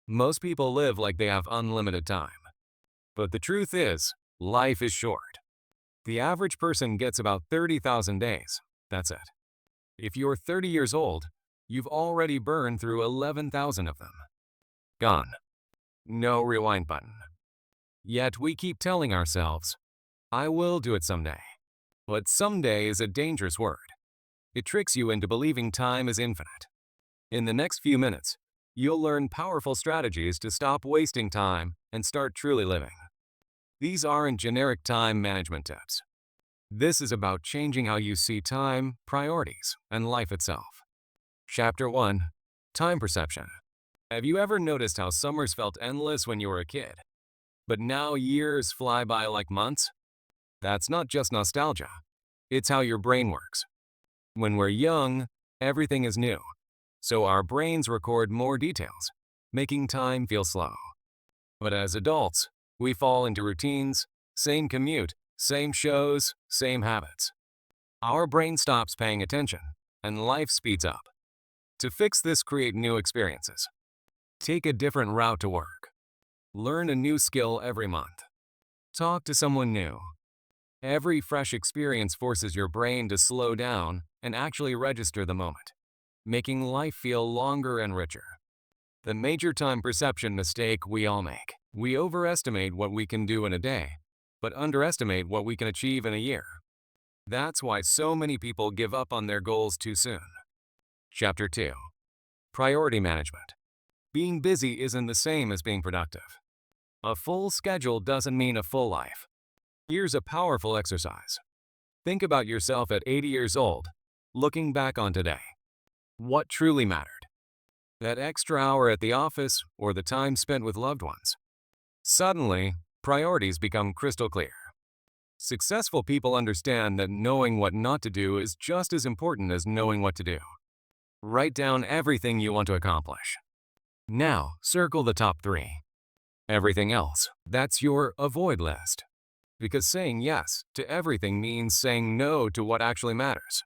Most people live like they have unlimited time. But the truth is, life is short. The average person gets about 30,000 days. That's it. If you're 30 years old, you've already burned through 11,000 of them. Gone. No rewind button. Yet we keep telling ourselves, I will do it someday. But someday is a dangerous word. It tricks you into believing time is infinite. In the next few minutes, you'll learn powerful strategies to stop wasting time and start truly living. These aren't generic time management tips. This is about changing how you see time, priorities, and life itself. Chapter 1. Time Perception. Have you ever noticed how summers felt endless when you were a kid? But now years fly by like months? That's not just nostalgia. It's how your brain works. When we're young, everything is new. So our brains record more details, making time feel slow. But as adults, we fall into routines, same commute, same shows, same habits. Our brain stops paying attention, and life speeds up. To fix this, create new experiences. Take a different route to work. Learn a new skill every month. Talk to someone new. Every fresh experience forces your brain to slow down and actually register the moment, making life feel longer and richer. The major time perception mistake we all make. We overestimate what we can do in a day, but underestimate what we can achieve in a year. That's why so many people give up on their goals too soon. Chapter 2. Priority Management. Being busy isn't the same as being productive. A full schedule doesn't mean a full life. Here's a powerful exercise. Think about yourself at 80 years old, looking back on today. What truly mattered? That extra hour at the office or the time spent with loved ones? Suddenly, priorities become crystal clear. Successful people understand that knowing what not to do is just as important as knowing what to do. Write down everything you want to accomplish. Now, circle the top 3. Everything else, that's your avoid list. Because saying yes to everything means saying no to what actually matters.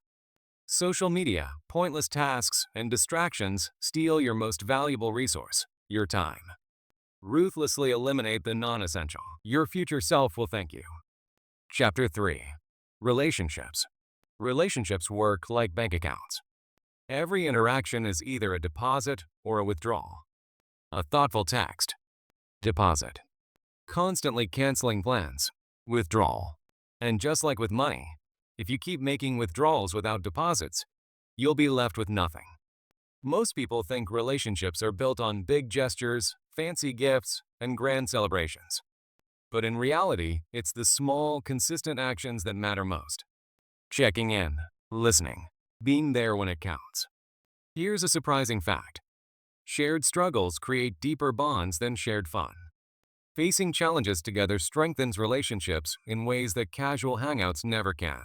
Social media, pointless tasks, and distractions steal your most valuable resource, your time. Ruthlessly eliminate the non-essential. Your future self will thank you. Chapter 3. Relationships. Relationships work like bank accounts. Every interaction is either a deposit or a withdrawal. A thoughtful text. Deposit. Constantly canceling plans. Withdrawal. And just like with money, if you keep making withdrawals without deposits, you'll be left with nothing. Most people think relationships are built on big gestures, fancy gifts, and grand celebrations. But in reality, it's the small, consistent actions that matter most. Checking in, listening, being there when it counts. Here's a surprising fact. Shared struggles create deeper bonds than shared fun. Facing challenges together strengthens relationships in ways that casual hangouts never can.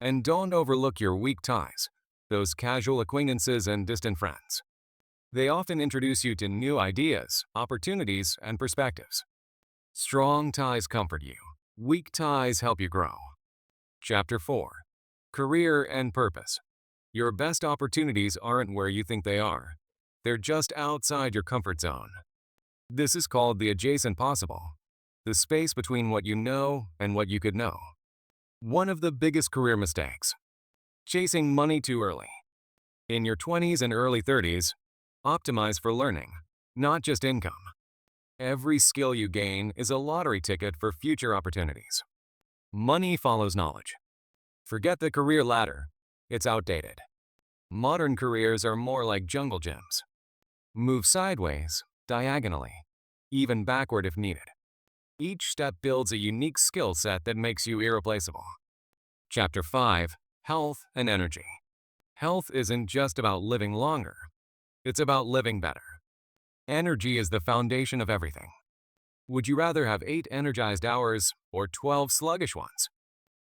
And don't overlook your weak ties, those casual acquaintances and distant friends. They often introduce you to new ideas, opportunities, and perspectives. Strong ties comfort you. Weak ties help you grow. Chapter 4. Career and Purpose. Your best opportunities aren't where you think they are. They're just outside your comfort zone. This is called the adjacent possible, the space between what you know and what you could know. One of the biggest career mistakes. Chasing money too early. In your 20s and early 30s, optimize for learning, not just income. Every skill you gain is a lottery ticket for future opportunities. Money follows knowledge. Forget the career ladder. It's outdated. Modern careers are more like jungle gyms. Move sideways, diagonally, even backward if needed. Each step builds a unique skill set that makes you irreplaceable. Chapter 5. Health and Energy. Health isn't just about living longer. It's about living better. Energy is the foundation of everything. Would you rather have 8 energized hours or 12 sluggish ones?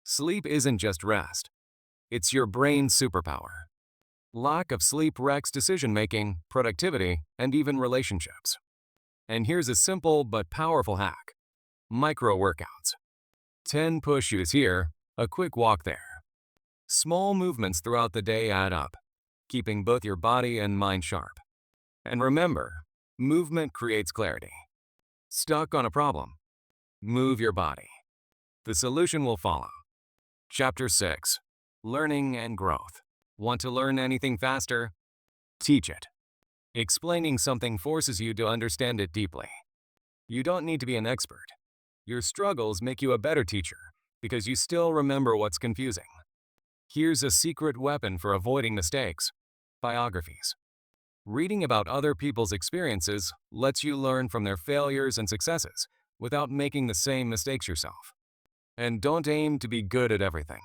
Sleep isn't just rest. It's your brain's superpower. Lack of sleep wrecks decision-making, productivity, and even relationships. And here's a simple but powerful hack. Micro workouts. 10 push-ups here, a quick walk there. Small movements throughout the day add up, keeping both your body and mind sharp. And remember, Movement creates clarity. Stuck on a problem? Move your body. The solution will follow. Chapter 6. Learning and Growth. Want to learn anything faster? Teach it. Explaining something forces you to understand it deeply. You don't need to be an expert. Your struggles make you a better teacher because you still remember what's confusing. Here's a secret weapon for avoiding mistakes: biographies. Reading about other people's experiences lets you learn from their failures and successes without making the same mistakes yourself. And don't aim to be good at everything.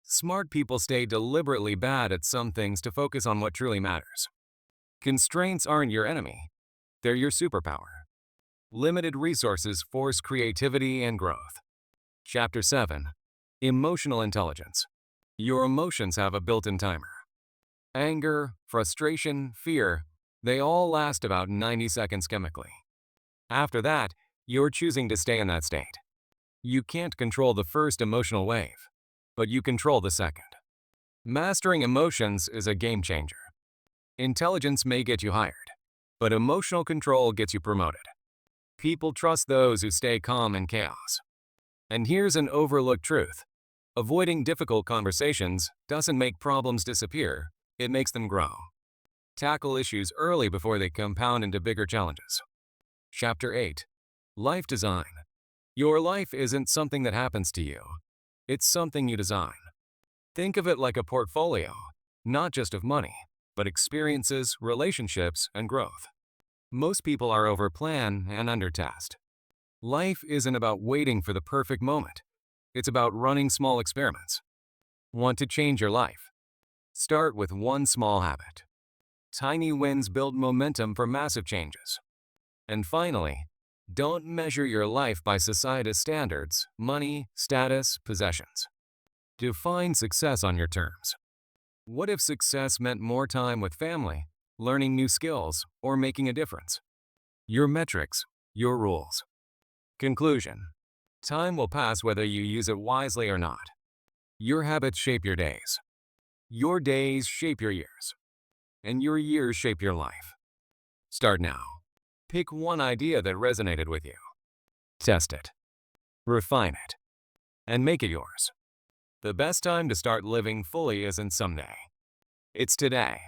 Smart people stay deliberately bad at some things to focus on what truly matters. Constraints aren't your enemy, they're your superpower. Limited resources force creativity and growth. Chapter 7. Emotional Intelligence. Your emotions have a built-in timer. Anger, frustration, fear, they all last about 90 seconds chemically. After that, you're choosing to stay in that state. You can't control the first emotional wave, but you control the second. Mastering emotions is a game changer. Intelligence may get you hired, but emotional control gets you promoted. People trust those who stay calm in chaos. And here's an overlooked truth. Avoiding difficult conversations doesn't make problems disappear, it makes them grow. Tackle issues early before they compound into bigger challenges. Chapter 8. Life Design. Your life isn't something that happens to you. It's something you design. Think of it like a portfolio, not just of money, but experiences, relationships, and growth. Most people are overplanned and undertasked. Life isn't about waiting for the perfect moment. It's about running small experiments. Want to change your life? Start with one small habit. Tiny wins build momentum for massive changes. And finally, don't measure your life by society's standards, money, status, possessions. Define success on your terms. What if success meant more time with family, learning new skills, or making a difference? Your metrics, your rules. Conclusion. Time will pass whether you use it wisely or not. Your habits shape your days. Your days shape your years. And your years shape your life. Start now. Pick one idea that resonated with you. Test it. Refine it. And make it yours. The best time to start living fully isn't someday. It's today.